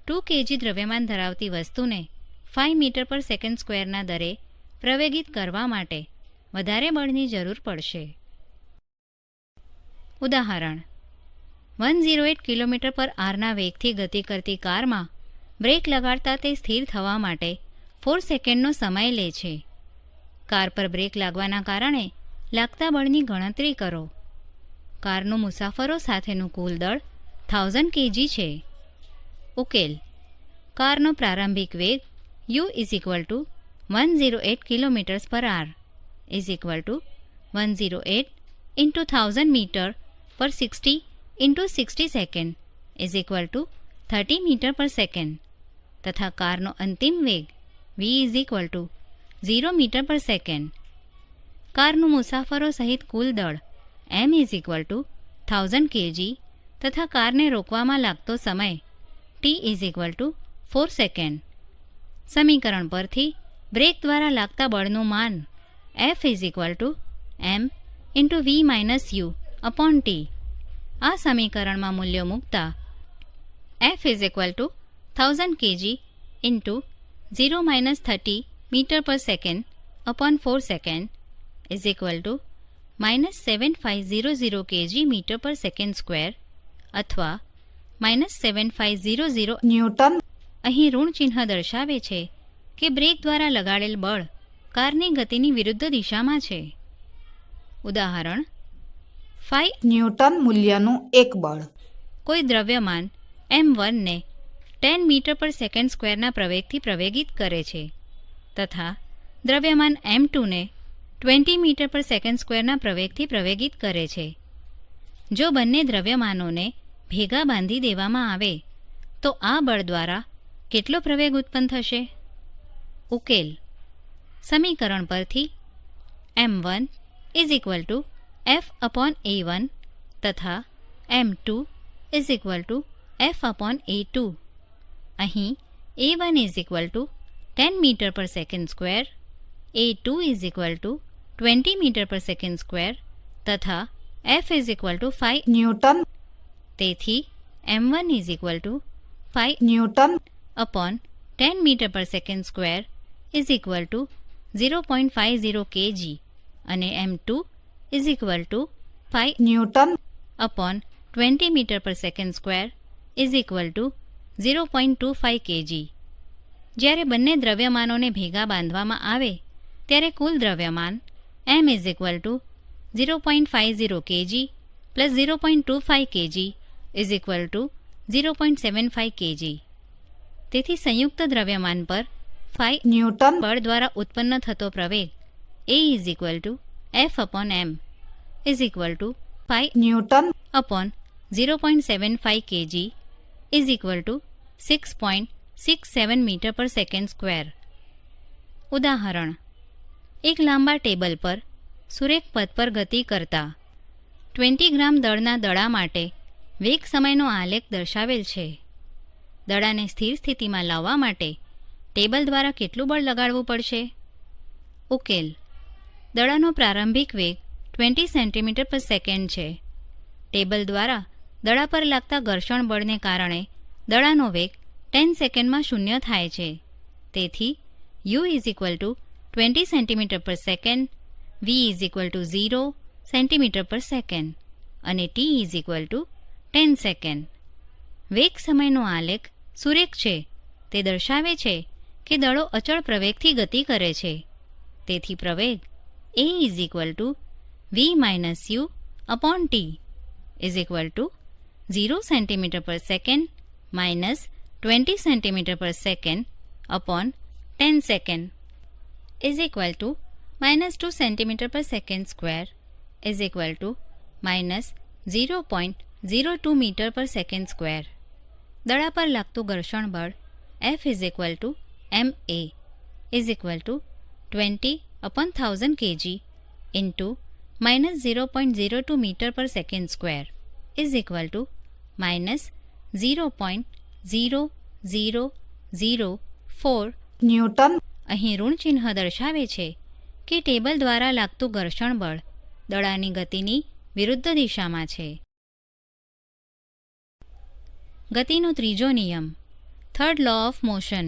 2 kg દ્રવ્યમાન ધરાવતી વસ્તુને 5 મીટર પર સેકન્ડ સ્ક્વેરના દરે પ્રવેગિત કરવા માટે વધારે બળની જરૂર પડશે. ઉદાહરણ: 108 કિલોમીટર પર આરના વેગથી ગતિ કરતી કારમાં બ્રેક લગાડતા તે સ્થિર થવા માટે 4 સેકન્ડનો સમય લે છે. કાર પર બ્રેક લાગવાના કારણે લાગતા બળની ગણતરી કરો. કારનું મુસાફરો સાથેનું કુલ દળ 1000 kg છે. ઉકેલ: કારનો પ્રારંભિક વેગ u 108 km/h 108 × 1000 મીટર પર 60 × 60 સેકન્ડ 30 મીટર પર સેકન્ડ તથા કારનો અંતિમ વેગ v 0 મીટર પર સેકન્ડ. કારનું મુસાફરો સહિત કુલ દળ m 1000 kg તથા કારને રોકવામાં લાગતો સમય t 4 સેકન્ડ. સમીકરણ પરથી બ્રેક દ્વારા લાગતા બળનું માન F m × v - u / t. આ સમીકરણમાં મૂલ્યો મૂકતા F 1000 kg × 0 - 30 metre per second / 4 second -7500 kg metre per second square અથવા -7500 ન્યૂટન. અહીં ઋણ ચિહ્ન દર્શાવે છે કે બ્રેક દ્વારા લગાડેલ બળ કારની ગતિની વિરુદ્ધ દિશામાં છે. ઉદાહરણ: 5 ન્યૂટન મૂલ્યનું એક બળ કોઈ દ્રવ્યમાન m1 ને 10 મીટર પર સેકન્ડ સ્ક્વેરના પ્રવેગથી પ્રવેગિત કરે છે તથા દ્રવ્યમાન m2 ને 20 મીટર પર સેકન્ડ સ્ક્વેરના પ્રવેગથી પ્રવેગિત કરે છે. જો બંને દ્રવ્યમાનોને ભેગા બાંધી દેવામાં આવે તો આ બળ દ્વારા કેટલો પ્રવેગ ઉત્પન્ન થશે? ઉકેલ: સમીકરણ પરથી m1 F/a1 તથા m2 F/a2. અહીં a1 10 metre per second square, a2 20 metre per second square તથા F 5 ન્યૂટન. તેથી m1 5 newton / 10 metre per second square 0.50 kg અને m2 5 newton / 20 metre per second square 0.25 kg. જ્યારે બંને દ્રવ્યમાનોને ભેગા બાંધવામાં આવે ત્યારે કુલ દ્રવ્યમાન m 0.50 kg + 0.25 kg 0.75 kg. તેથી સંયુક્ત દ્રવ્યમાન પર 5 ન્યૂટન બળ દ્વારા ઉત્પન્ન થતો પ્રવેગ A F/m 5 newton / 0.75 kg 6.67 metre per second square. ઉદાહરણ: એક લાંબા ટેબલ પર સુરેખ પથ પર ગતિ કરતા 20 ગ્રામ દળના દડા માટે વેગ સમયનો આલેખ દર્શાવેલ છે. દડાને સ્થિર સ્થિતિમાં લાવવા માટે ટેબલ દ્વારા કેટલું બળ લગાડવું પડશે? ઉકેલ: દડાનો પ્રારંભિક વેગ 20 સેન્ટીમીટર પર સેકન્ડ છે. ટેબલ દ્વારા દડા પર લાગતા ઘર્ષણ બળને કારણે દડાનો વેગ 10 સેકન્ડમાં શૂન્ય થાય છે. તેથી u 20 centimetre per second, v 0 centimetre per second અને t is equal to 10 second. વેગ સમયનો આલેખ સુરેખ છે. તે દર્શાવે છે કે દળો અચળ પ્રવેગથી ગતિ કરે છે. તેથી પ્રવેગ a is equal to v minus u upon t is equal to 0 centimetre per second minus 20 centimetre per second upon 10 second is equal to minus 2 centimetre per second square is equal to minus 0.02 metre per second square. દડા પર લાગતું ઘર્ષણ બળ F is equal to ma is equal to 20/1000 kg into minus 0.02 metre per second square is equal to minus 0.0004. Newton. અહીં ઋણ ચિહ્ન દર્શાવે છે કે ટેબલ દ્વારા લાગતું ઘર્ષણ બળ દડાની ગતિની વિરુદ્ધ દિશામાં છે. ગતિનો ત્રીજો નિયમ, થર્ડ લો ઓફ મોશન.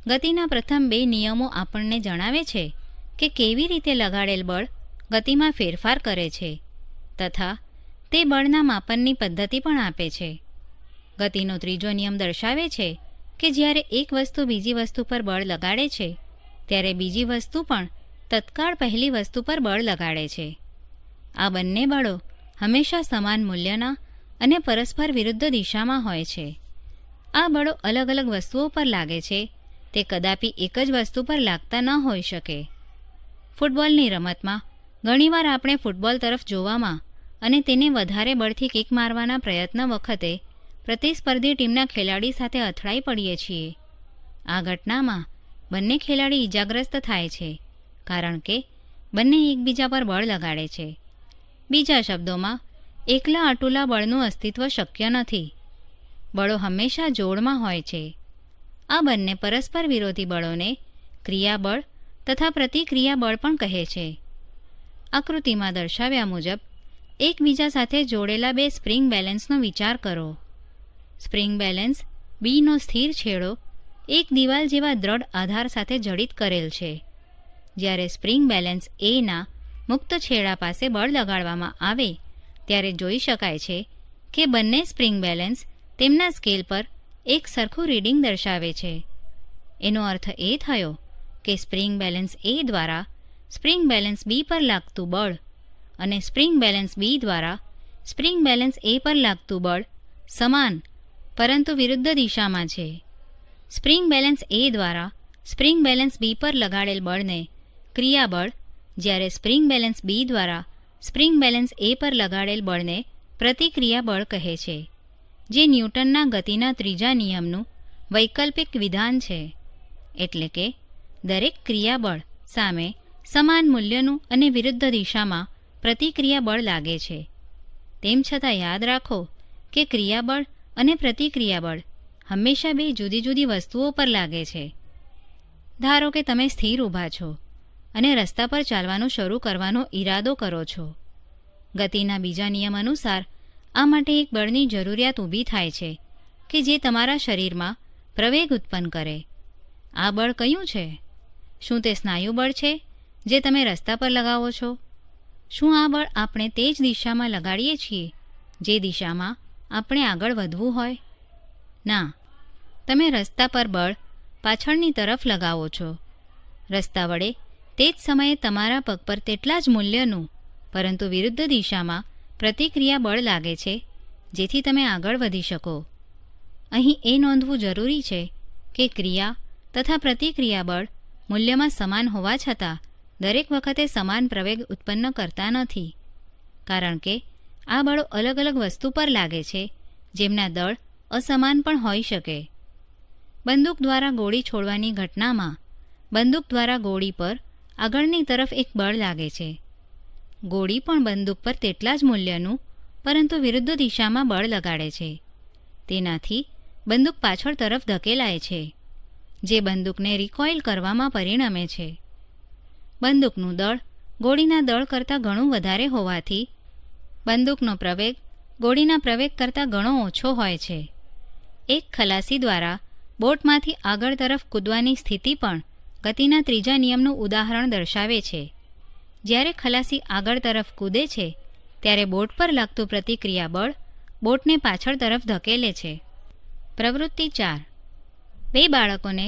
ગતિના પ્રથમ બે નિયમો આપણને જણાવે છે કે કેવી રીતે લગાડેલ બળ ગતિમાં ફેરફાર કરે છે તથા તે બળના માપનની પદ્ધતિ પણ આપે છે. ગતિનો ત્રીજો નિયમ દર્શાવે છે કે જ્યારે એક વસ્તુ બીજી વસ્તુ પર બળ લગાડે છે ત્યારે બીજી વસ્તુ પણ તત્કાળ પહેલી વસ્તુ પર બળ લગાડે છે. આ બંને બળો હંમેશા સમાન મૂલ્યના અને પરસ્પર વિરુદ્ધ દિશામાં હોય છે. આ બળો અલગ અલગ વસ્તુઓ પર લાગે છે, તે કદાપી એક જ વસ્તુ પર લાગતા ન હોઈ શકે. ફૂટબોલની રમતમાં ઘણીવાર આપણે ફૂટબોલ તરફ જોવામાં અને તેને વધારે બળથી કિક મારવાના પ્રયત્ન વખતે પ્રતિસ્પર્ધી ટીમના ખેલાડી સાથે અથડાઈ પડીએ છીએ. આ ઘટનામાં બંને ખેલાડી ઈજાગ્રસ્ત થાય છે કારણ કે બંને એકબીજા પર બળ લગાડે છે. બીજા શબ્દોમાં, એકલા અટુલા બળનું અસ્તિત્વ શક્ય નથી. બળો હંમેશા જોડમાં હોય છે. આ બંને પરસ્પર વિરોધી બળોને ક્રિયાબળ તથા પ્રતિક્રિયા બળ પણ કહે છે. આકૃતિમાં દર્શાવ્યા મુજબ એકબીજા સાથે જોડેલા બે સ્પ્રિંગ બેલેન્સનો વિચાર કરો. સ્પ્રિંગ બેલેન્સ બીનો સ્થિર છેડો એક દિવાલ જેવા દ્રઢ આધાર સાથે જડિત કરેલ છે, જ્યારે સ્પ્રિંગ બેલેન્સ એના મુક્ત છેડા પાસે બળ લગાડવામાં આવે ત્યારે જોઈ શકાય છે કે બંને સ્પ્રિંગ બેલેન્સ તેમના સ્કેલ પર એક સરખું રીડિંગ દર્શાવે છે. એનો અર્થ એ થયો કે સ્પ્રિંગ બેલેન્સ એ દ્વારા સ્પ્રિંગ બેલેન્સ બી પર લાગતું બળ અને સ્પ્રિંગ બેલેન્સ બી દ્વારા સ્પ્રિંગ બેલેન્સ એ પર લાગતું બળ સમાન પરંતુ વિરુદ્ધ દિશામાં છે. સ્પ્રિંગ બેલેન્સ એ દ્વારા સ્પ્રિંગ બેલેન્સ બી પર લગાડેલ બળને ક્રિયાબળ, જ્યારે સ્પ્રિંગ બેલેન્સ બી દ્વારા સ્પ્રિંગ બેલેન્સ એ પર લગાડેલ બળને પ્રતિક્રિયા બળ કહે છે, જે ન્યૂટનના ગતિના ત્રીજા નિયમનું વૈકલ્પિક વિધાન છે. એટલે કે દરેક ક્રિયાબળ સામે સમાન મૂલ્યનું અને વિરુદ્ધ દિશામાં પ્રતિક્રિયા બળ લાગે છે. તેમ છતાં યાદ રાખો કે ક્રિયાબળ અને પ્રતિક્રિયાબળ હંમેશા બે જુદી જુદી વસ્તુઓ પર લાગે છે. ધારો કે તમે સ્થિર ઊભા છો અને રસ્તા પર ચાલવાનું શરૂ કરવાનો ઈરાદો કરો છો. ગતિના બીજા નિયમ અનુસાર આ માટે એક બળની જરૂરિયાત ઊભી થાય છે કે જે તમારા શરીરમાં પ્રવેગ ઉત્પન્ન કરે. આ બળ કયું છે? શું તે સ્નાયુ બળ છે જે તમે રસ્તા પર લગાવો છો? શું આ બળ આપણે તે જ દિશામાં લગાડીએ છીએ જે દિશામાં આપણે આગળ વધવું હોય? ના, તમે રસ્તા પર બળ પાછળની તરફ લગાવો છો. રસ્તા વડે તે જ સમયે તમારા પગ પર તેટલા જ મૂલ્યનું પરંતુ વિરુદ્ધ દિશામાં પ્રતિક્રિયા બળ લાગે છે જેથી તમે આગળ વધી શકો. અહીં એ નોંધવું જરૂરી છે કે ક્રિયા તથા પ્રતિક્રિયા બળ મૂલ્યમાં સમાન હોવા છતાં દરેક વખતે સમાન પ્રવેગ ઉત્પન્ન કરતા નથી, કારણ કે આ બળો અલગ અલગ વસ્તુ પર લાગે છે જેમના દળ અસમાન પણ હોઈ શકે. બંદૂક દ્વારા ગોળી છોડવાની ઘટનામાં બંદૂક દ્વારા ગોળી પર આગળની તરફ એક બળ લાગે છે. ગોળી પણ બંદૂક પર તેટલા જ મૂલ્યનું પરંતુ વિરુદ્ધ દિશામાં બળ લગાડે છે. તેનાથી બંદૂક પાછળ તરફ ધકેલાય છે, જે બંદૂકને રિકોઇલ કરવામાં પરિણમે છે. બંદૂકનું દળ ગોળીના દળ કરતાં ઘણું વધારે હોવાથી બંદૂકનો પ્રવેગ ગોળીના પ્રવેગ કરતાં ઘણો ઓછો હોય છે. એક ખલાસી દ્વારા બોટમાંથી આગળ તરફ કૂદવાની સ્થિતિ પણ ગતિના ત્રીજા નિયમનું ઉદાહરણ દર્શાવે છે. જ્યારે ખલાસી આગળ તરફ કૂદે છે ત્યારે બોટ પર લાગતું પ્રતિક્રિયા બળ બોટને પાછળ તરફ ધકેલે છે. પ્રવૃત્તિ 4. બે બાળકોને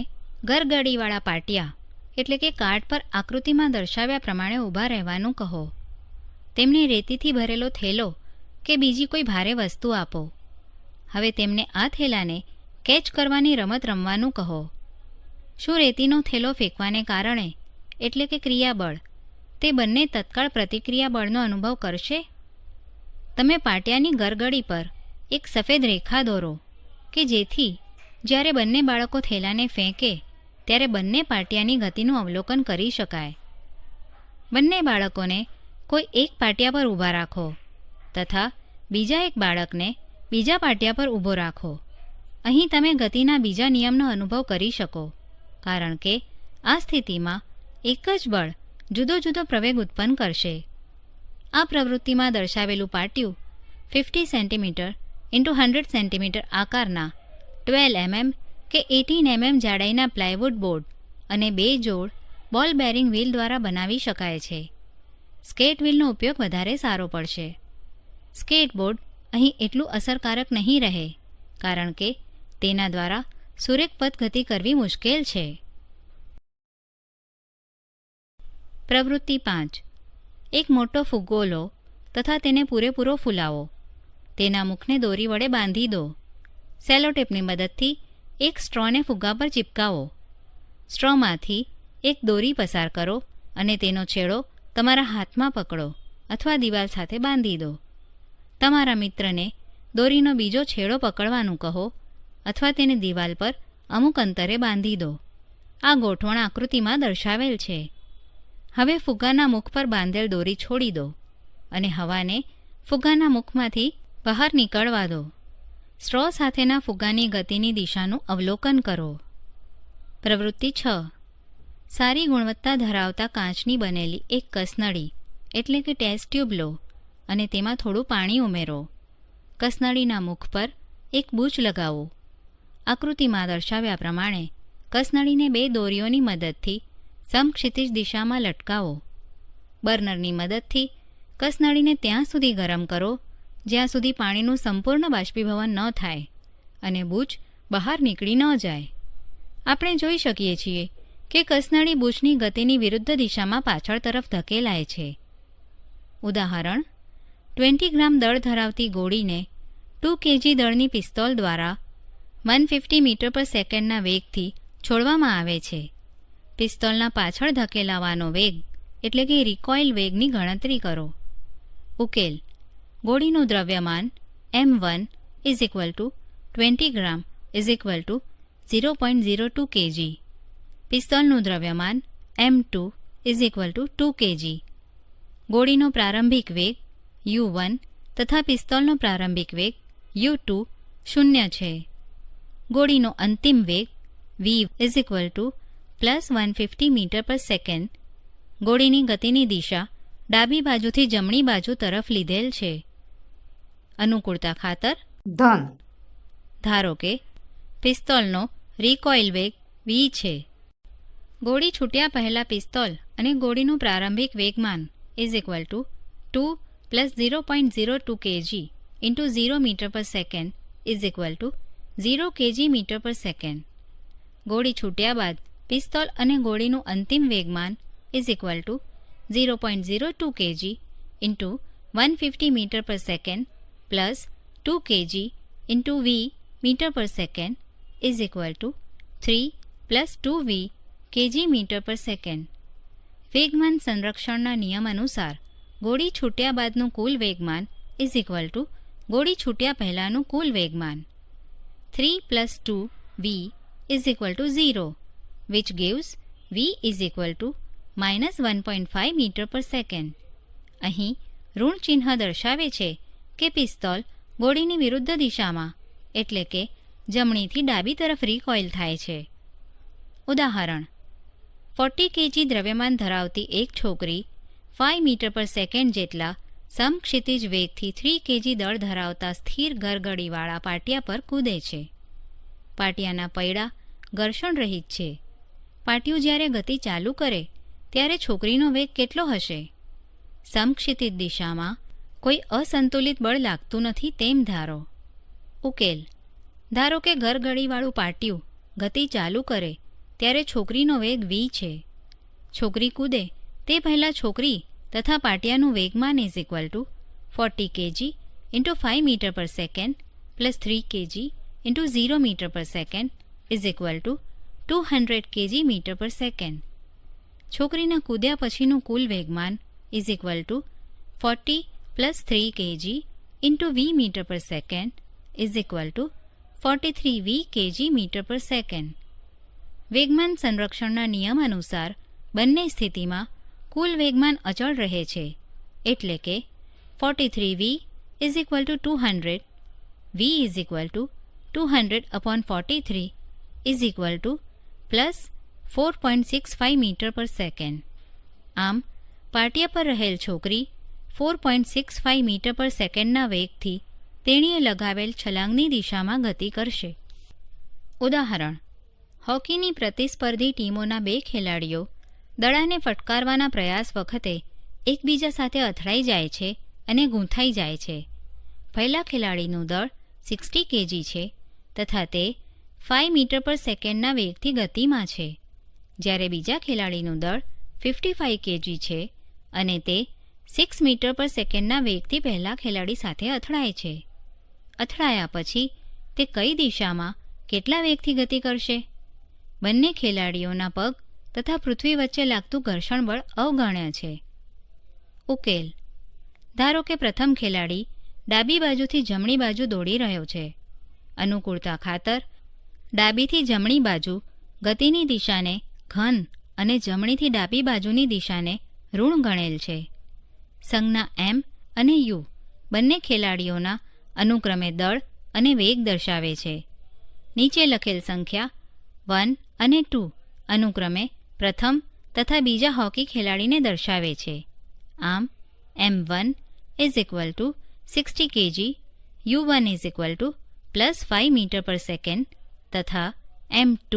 ગરગડીવાળા પાટિયા એટલે કે કાર્ડ પર આકૃતિમાં દર્શાવ્યા પ્રમાણે ઊભા રહેવાનું કહો. તેમને રેતીથી ભરેલો થેલો કે બીજી કોઈ ભારે વસ્તુ આપો. હવે તેમને આ થેલાને કેચ કરવાની રમત રમવાનું કહો. શું રેતીનો થેલો ફેંકવાને કારણે એટલે કે ક્રિયાબળ તે બંને તત્કાળ પ્રતિક્રિયા બળનો અનુભવ કરશે? તમે પાટિયાની ગરગડી પર એક સફેદ રેખા દોરો કે જેથી જ્યારે બંને બાળકો થેલાને ફેંકે ત્યારે બંને પાટિયાની ગતિનું અવલોકન કરી શકાય. બંને બાળકોને કોઈ એક પાટિયા પર ઊભા રાખો તથા બીજા એક બાળકને બીજા પાટિયા પર ઊભો રાખો. અહીં તમે ગતિના બીજા નિયમનો અનુભવ કરી શકો, કારણ કે આ સ્થિતિમાં એક જ બળ જુદો જુદો પ્રવેગ ઉત્પન્ન કરશે. આ પ્રવૃત્તિમાં દર્શાવેલું પાટિયું 50 સેન્ટીમીટર × 100 સેન્ટીમીટર આકારના 12 mm કે 18 mm જાડાઈના પ્લાયવુડ બોર્ડ અને 2 જોડ બોલ બેરિંગ વ્હીલ દ્વારા બનાવી શકાય છે. સ્કેટ વ્હીલનો ઉપયોગ વધારે સારો પડશે. સ્કેટબોર્ડ અહીં એટલું અસરકારક નહીં રહે, કારણ કે તેના દ્વારા સુરેખપથ ગતિ કરવી મુશ્કેલ છે. પ્રવૃત્તિ 5. એક મોટો ફુગ્ગો લો તથા તેને પૂરેપૂરો ફૂલાવો. તેના મુખને દોરી વડે બાંધી દો. સેલોટેપની મદદથી એક સ્ટ્રોને ફુગ્ગા પર ચિપકાવો. સ્ટ્રોમાંથી એક દોરી પસાર કરો અને તેનો છેડો તમારા હાથમાં પકડો અથવા દિવાલ સાથે બાંધી દો. તમારા મિત્રને દોરીનો બીજો છેડો પકડવાનું કહો અથવા તેને દિવાલ પર અમુક અંતરે બાંધી દો. આ ગોઠવણ આકૃતિમાં દર્શાવેલ છે. હવે ફુગ્ગાના મુખ પર બાંધેલ દોરી છોડી દો અને હવાને ફુગ્ગાના મુખમાંથી બહાર નીકળવા દો. સ્ટ્રો સાથેના ફુગ્ગાની ગતિની દિશાનું અવલોકન કરો. પ્રવૃત્તિ 6. સારી ગુણવત્તા ધરાવતા કાચની બનેલી એક કસનળી એટલે કે ટેસ્ટ ટ્યુબ લો અને તેમાં થોડું પાણી ઉમેરો. કસનળીના મુખ પર એક બૂચ લગાવો. આકૃતિમાં દર્શાવ્યા પ્રમાણે કસનળીને 2 દોરીઓની મદદથી સમક્ષિતિજ દિશામાં લટકાવો. બર્નરની મદદથી કસનળીને ત્યાં સુધી ગરમ કરો જ્યાં સુધી પાણીનું સંપૂર્ણ બાષ્પીભવન ન થાય અને બૂચ બહાર નીકળી ન જાય. આપણે જોઈ શકીએ છીએ કે કસનળી બૂચની ગતિની વિરુદ્ધ દિશામાં પાછળ તરફ ધકેલાય છે. ઉદાહરણ: 20 ગ્રામ દળ ધરાવતી ગોળીને 2 kg દળની પિસ્તોલ દ્વારા 150 મીટર પર સેકન્ડના વેગથી છોડવામાં આવે છે. પિસ્તોલના પાછળ ધકેલાવાનો વેગ એટલે કે રિકોઇલ વેગની ગણતરી કરો. ઉકેલ: ગોળીનું દ્રવ્યમાન m1 = 20 ગ્રામ = 0.02 kg. પિસ્તોલનું દ્રવ્યમાન m2 = 2 kg. ગોળીનો પ્રારંભિક વેગ u1 તથા પિસ્તોલનો પ્રારંભિક વેગ u2 0 છે. ગોળીનો અંતિમ વેગ v = +150 મીટર પર સેકન્ડ. ગોળીની ગતિની દિશા ડાબી બાજુથી જમણી બાજુ તરફ લીધેલ છે. અનુકૂળતા ખાતર ધન. ધારો કે પિસ્તોલનો રિકોઇલ વેગ v છે. ગોળી છૂટ્યા પહેલા પિસ્તોલ અને ગોળીનું પ્રારંભિક વેગમાન = 2 + 0.02 kg × 0 metre per second = 0 kg metre per second. ગોળી છૂટ્યા બાદ પિસ્તોલ અને ગોળીનું અંતિમ વેગમાન = 0.02 kg × 150 metre per second + 2 kg × v metre per second = 3 + 2v kg metre per second. વેગમાન સંરક્ષણના નિયમ અનુસાર ગોળી છૂટ્યા બાદનું કુલ વેગમાન = ગોળી છૂટ્યા પહેલાંનું કુલ વેગમાન. 3 + 2v = 0, which gives v = -1.5 metre per second. અહીં ઋણ ચિહ્ન દર્શાવે છે કે પિસ્તોલ ગોળીની વિરુદ્ધ દિશામાં એટલે કે જમણીથી ડાબી તરફ રિકોઇલ થાય છે. ઉદાહરણ: 40 kg દ્રવ્યમાન ધરાવતી એક છોકરી 5 મીટર પર સેકન્ડ જેટલા સમક્ષિતિજ વેગથી 3 kg દળ ધરાવતા સ્થિર ગરગડીવાળા પાટિયા પર કૂદે છે. પાટિયાના પૈડા ઘર્ષણ રહિત છે. પાટિયું જ્યારે ગતિ ચાલુ કરે ત્યારે છોકરીનો વેગ કેટલો હશે? સમક્ષિતિજ દિશામાં કોઈ અસંતુલિત બળ લાગતું નથી તેમ ધારો. ઉકેલ. ધારો કે ઘરઘડીવાળું પાટિયું ગતિ ચાલુ કરે ત્યારે છોકરીનો વેગ v છે. છોકરી કૂદે તે પહેલાં છોકરી તથા પાટિયાનું વેગમાન is equal to 40 kg into 5 metre per second plus 3 kg into 0 metre per second is equal to 200 kg metre per second. છોકરીના કૂદ્યા પછીનું કુલ વેગમાન is equal to 40 plus 3 kg into v metre per second is equal to 43 v kg metre per second. વેગમાન સંરક્ષણના નિયમ અનુસાર બંને સ્થિતિમાં કુલ વેગમાન અચળ રહે છે, એટલે કે 43v is equal to 200, v is equal to 200/43 is equal to plus 4.65 metre per second. આમ પાટિયા પર રહેલ છોકરી 4.65 મીટર પર સેકન્ડના વેગથી તેણીએ લગાવેલ છલાંગની દિશામાં ગતિ કરશે. ઉદાહરણ: હોકીની પ્રતિસ્પર્ધી ટીમોના 2 ખેલાડીઓ દડાને ફટકારવાના પ્રયાસ વખતે એકબીજા સાથે અથડાઈ જાય છે અને ગૂંથાઈ જાય છે. પહેલા ખેલાડીનું દળ 60 kg છે તથા તે 5 મીટર પર સેકન્ડના વેગથી ગતિમાં છે, જ્યારે બીજા ખેલાડીનું દળ 55 kg છે અને તે 6 મીટર પર સેકન્ડના વેગથી પહેલા ખેલાડી સાથે અથડાય છે. અથડાયા પછી તે કઈ દિશામાં કેટલા વેગથી ગતિ કરશે? બંને ખેલાડીઓના પગ તથા પૃથ્વી વચ્ચે લાગતું ઘર્ષણ બળ અવગણ્ય છે. ઉકેલ. ધારો કે પ્રથમ ખેલાડી ડાબી બાજુથી જમણી બાજુ દોડી રહ્યો છે. અનુકૂળતા ખાતર ડાબીથી જમણી બાજુ ગતિની દિશાને ઘન અને જમણીથી ડાબી બાજુની દિશાને ઋણ ગણેલ છે. સંજ્ઞા m અને u બંને ખેલાડીઓના અનુક્રમે દળ અને વેગ દર્શાવે છે. નીચે લખેલ સંખ્યા 1 અને 2 અનુક્રમે પ્રથમ તથા બીજા હોકી ખેલાડીને દર્શાવે છે. આમ m1 is equal to 60 kg, u1 is equal to plus 5 metre per second તથા m2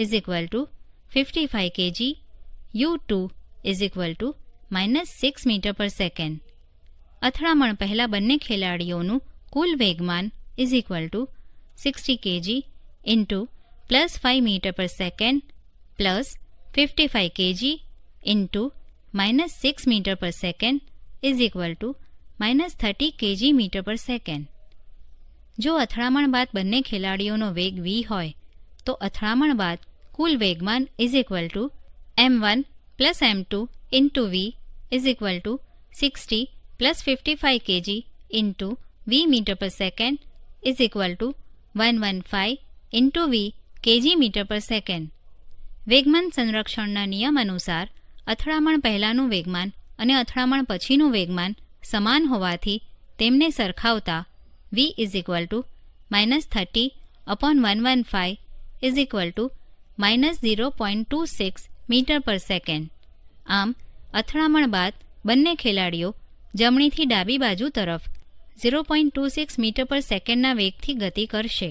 is equal to 55 kg, u2 is equal to -6 metre per second. અથડામણ પહેલાં બંને ખેલાડીઓનું કુલ વેગમાન is equal to 60 kg into plus 5 metre per second plus 55 kg into -6 metre per second is equal to -30 kg metre per second. જો અથડામણ બાદ બંને ખેલાડીઓનો વેગ v હોય તો અથડામણ બાદ કુલ વેગમાન is equal to m1 plus m2 into v is equal to 60 plus 55 kg into v metre per second is equal to 115 into v kg metre per second. વેગમાન સંરક્ષણના નિયમ અનુસાર અથડામણ પહેલાંનું વેગમાન અને અથડામણ પછીનું વેગમાન સમાન હોવાથી તેમને સરખાવતા v is equal to -30/115 is equal to -0.26 metre per second. આમ અથડામણ બાદ બંને ખેલાડીઓ જમણીથી ડાબી બાજુ તરફ 0.26 મીટર પર સેકન્ડના વેગથી ગતિ કરશે.